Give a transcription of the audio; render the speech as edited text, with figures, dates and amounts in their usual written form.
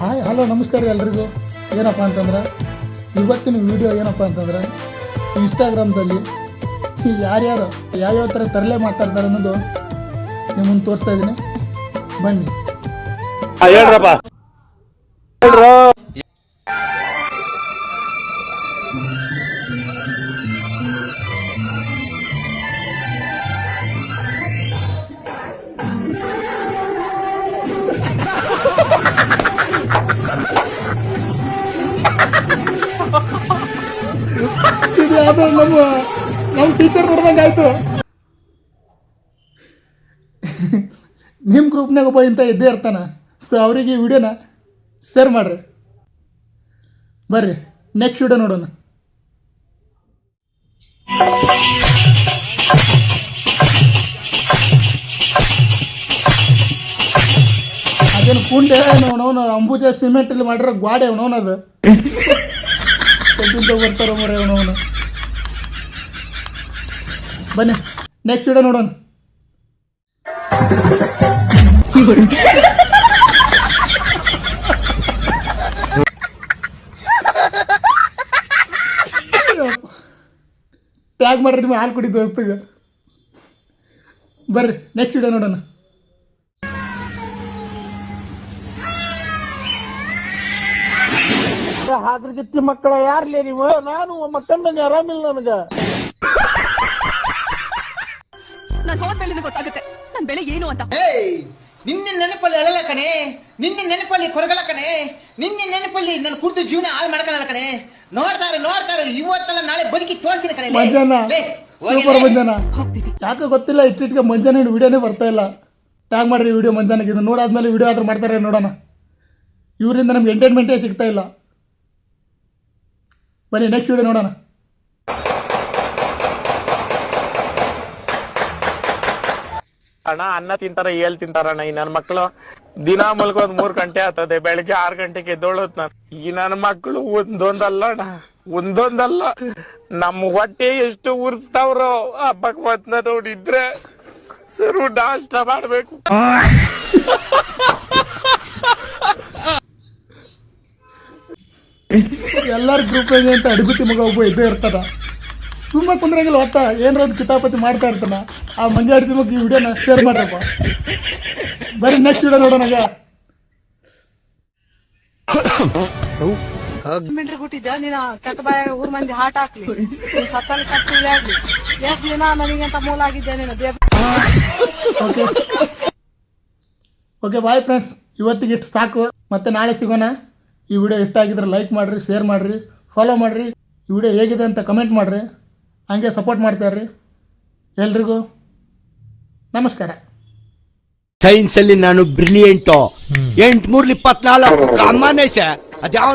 Hi hello ನಮಸ್ಕಾರ ರೀ ಎಲ್ರಿಗೂ. ಏನಪ್ಪ ಅಂತಂದ್ರೆ ಇವತ್ತಿನ ವಿಡಿಯೋ ಏನಪ್ಪ ಅಂತಂದ್ರೆ ಇನ್ಸ್ಟಾಗ್ರಾಮ್ದಲ್ಲಿ ಯಾರ್ಯಾರು ಯಾವ್ಯಾವ ಥರ ತರಲೆ ಮಾತಾಡ್ತಾರೆ ಅನ್ನೋದು ನಿಮ್ಮ ಮುಂದೆ ತೋರಿಸ್ತಾ ಇದ್ದೀನಿ, ಬನ್ನಿ. ಹೇಳ್ರಪ್ಪ ಇದು ಯಾವುದೋ ನಮ್ಮ ಟೀಚರ್ ನೋಡ್ದಂಗೆ ಆಯಿತು. ನಿಮ್ಮ ಗ್ರೂಪ್ನಾಗ ಒಬ್ಬ ಇಂಥ ಇದ್ದೇ ಇರ್ತಾನೆ. ಸೊ ಅವರಿಗೆ ಈ ವಿಡಿಯೋನ ಶೇರ್ ಮಾಡಿರಿ. ಬರ್ರಿ ನೆಕ್ಸ್ಟ್ ವಿಡಿಯೋ ನೋಡೋಣ. ಅದೇನು ಕುಂಡೆ ಅವನವನು ಅಂಬುಜ ಸಿಮೆಂಟಲ್ಲಿ ಮಾಡಿರೋ ಗಾಡಿ ಅವನವನದು ಬರ್ತಾರೋ ಮರ ಅವನವನು. ಬನ್ನಿ ನೆಕ್ಸ್ಟ್ ವಿಡಿಯೋ ನೋಡೋಣ. ಟ್ಯಾಗ್ ಮಾಡ್ರಿ ನಿಮ್ಮ ಹಾಲು ಕುಡಿ ದೋಸ್ತಿಗೆ. ಬರ್ರಿ ನೆಕ್ಸ್ಟ್ ವಿಡಿಯೋ ನೋಡೋಣ. ಹಾದ್ರಗಿತ್ತಿ ಮಕ್ಕಳ ಯಾರ್ಲೇ ನೀವು? ನಾನು ಮಕ್ಕಂದಂಗೆ ಆರಾಮಿಲ್ಲ ನನಗ. ನಾನು ಹೋದ್ಮೇಲೆ ಗೊತ್ತಾಗುತ್ತೆ ನನ್ ಬೆಳೆ ಏನು ಅಂತ. ನಿನ್ನ ನೆನಪಲ್ಲಿ ಅಳಲ ಕಣೆ, ನಿನ್ನ ನೆನಪಲ್ಲಿ ಕೊರಗಲ ಕಣೆ, ನಿನ್ನ ನೆನಪಲ್ಲಿ ನನ್ನ ಕುಡಿದು ಜೀವನ ಹಾಳು ಮಾಡ್ಕೊಳ್ಳಲ್ಲ ಕಣೆ. ನೋಡ್ತಾರೆ ಇವತ್ತಲ್ಲ ನಾಳೆ ಬದುಕಿ ತೋರಿಸ್ತೀನಿ ಕಣೆ. ಮಂಜಾನ ಸೂಪರ್ ಮಂಜಾನ. ಯಾಕೆ ಗೊತ್ತಿಲ್ಲ, ಇಟ್ಟಿಟ್ಗೆ ಮಂಜಾನ ವಿಡಿಯೋನೇ ಬರ್ತಾ ಇಲ್ಲ. ಟ್ಯಾಗ್ ಮಾಡ್ರಿ ವಿಡಿಯೋ ಮಂಜಾನಿಗೆ. ಇದು ನೋಡಾದ್ಮೇಲೆ ವಿಡಿಯೋ ಆದ್ರೂ ಮಾಡ್ತಾರೆ ನೋಡೋಣ. ಇವರಿಂದ ನಮ್ಗೆ ಎಂಟರ್ಟೈನ್ಮೆಂಟೇ ಸಿಗ್ತಾ ಇಲ್ಲ. ಬನ್ನಿ ನೆಕ್ಸ್ಟ್ ವಿಡಿಯೋ ನೋಡೋಣ. ಅಣ್ಣ ಅನ್ನ ತಿಂತಾರ ಏಳ್ ತಿಂತಾರಣ್ಣ. ಈ ನನ್ನ ಮಕ್ಕಳು ದಿನ ಮಲ್ಕೋದ್ 3 ಗಂಟೆ ಆಗ್ತದೆ, ಬೆಳಿಗ್ಗೆ 6 ಗಂಟೆಗೆ ಎದ್ದೋಳತ್ ನಾನು. ಈ ನನ್ನ ಮಕ್ಕಳು ಒಂದೊಂದಲ್ಲ ಅಣ್ಣ, ಒಂದೊಂದಲ್ಲ. ನಮ್ಮ ಹೊಟ್ಟೆ ಎಷ್ಟು ಉರ್ಸ್ತಾವ್ರೋ ಆ ಭಗವಂತನ ನೋಡಿದ್ರೆ ಸರು ನಾಷ್ಟ ಮಾಡ್ಬೇಕು. ಎಲ್ಲರ ಗ್ರೂಪ್ ಅಂತ ಅಡಿಬಿಟ್ಟಿ ಮಗ ಒಬ್ಬ ಇದ್ದೇ ಇರ್ತಾನ. ಸುಮ್ಮನೆ ಕುಂದ್ರಂಗಿಲ್ಲ, ಒಟ್ಟ ಏನಾರ ಒಂದು ಕಿತಾಪತಿ ಮಾಡ್ತಾ ಇರ್ತಾನ. ಆ ಮಂಗೆ ಅಡಿಸಿ ಮಗ ಈ ವಿಡಿಯೋನ ಶೇರ್ ಮಾಡ್ರಪ್ಪ. ಬರೀ ನೆಕ್ಸ್ಟ್ ವಿಡಿಯೋ ನೋಡೋಣ. ಮಿಂಟ್ರಿ ಕೊಟ್ಟಿದ್ದ ನೀನ ಕೆಟ್ಟ ಬಾಯ ಊರ್ ಮಂದಿ ಹಾಟ್ ಹಾಕ್ಲಿ, ಸತ್ತಲ್ಲಿ ಕಟ್ಟಿ ಆಗ್ಲಿ, ಎಷ್ಟ್ ದಿನ ನನಗಂತ ಮೂಲ ಆಗಿದ್ದೆ ನೀನು. ಓಕೆ ಓಕೆ ಬಾಯ್ ಫ್ರೆಂಡ್ಸ್, ಇವತ್ತಿಗೆ ಇಷ್ಟು ಸಾಕು. ಮತ್ತೆ ನಾಳೆ ಸಿಗೋಣ. ಈ ವಿಡಿಯೋ ಇಷ್ಟ ಆಗಿದ್ರೆ ಲೈಕ್ ಮಾಡಿರಿ, ಶೇರ್ ಮಾಡಿರಿ, ಫಾಲೋ ಮಾಡಿರಿ. ಈ ವಿಡಿಯೋ ಹೇಗಿದೆ ಅಂತ ಕಮೆಂಟ್ ಮಾಡಿರಿ. ಹಂಗೆ ಸಪೋರ್ಟ್ ಮಾಡ್ತಾರ್ರಿ. ಎಲ್ರಿಗೂ ನಮಸ್ಕಾರ. ಸೈನ್ಸಲ್ಲಿ ನಾನು ಬ್ರಿಲಿಯಂಟು. 8 3 24 ಅಮ್ಮನೇ ಅದ್ಯಾವ